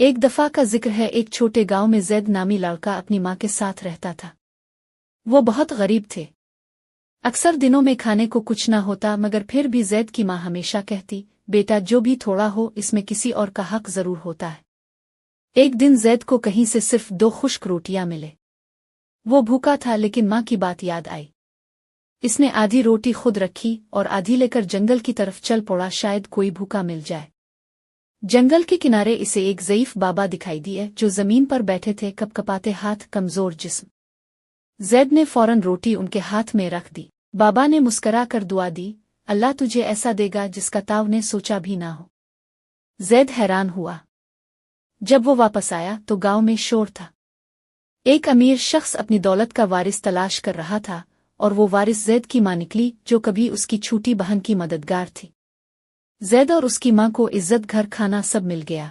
ایک دفعہ کا ذکر ہے، ایک چھوٹے گاؤں میں زید نامی لڑکا اپنی ماں کے ساتھ رہتا تھا۔ وہ بہت غریب تھے، اکثر دنوں میں کھانے کو کچھ نہ ہوتا، مگر پھر بھی زید کی ماں ہمیشہ کہتی، بیٹا جو بھی تھوڑا ہو اس میں کسی اور کا حق ضرور ہوتا ہے۔ ایک دن زید کو کہیں سے صرف 2 خشک روٹیاں ملے۔ وہ بھوکا تھا لیکن ماں کی بات یاد آئی۔ اس نے آدھی روٹی خود رکھی اور آدھی لے کر جنگل کی طرف چل پڑا، شاید کوئی بھوکا مل جائے۔ جنگل کے کنارے اسے ایک ضعیف بابا دکھائی دیے جو زمین پر بیٹھے تھے، کپ کپاتے ہاتھ، کمزور جسم۔ زید نے فوراً روٹی ان کے ہاتھ میں رکھ دی۔ بابا نے مسکرا کر دعا دی، اللہ تجھے ایسا دے گا جس کا تاؤ نے سوچا بھی نہ ہو۔ زید حیران ہوا۔ جب وہ واپس آیا تو گاؤں میں شور تھا۔ ایک امیر شخص اپنی دولت کا وارث تلاش کر رہا تھا، اور وہ وارث زید کی ماں نکلی جو کبھی اس کی چھوٹی بہن کی مددگار تھی۔ زید اور اس کی ماں کو عزت، گھر، کھانا سب مل گیا۔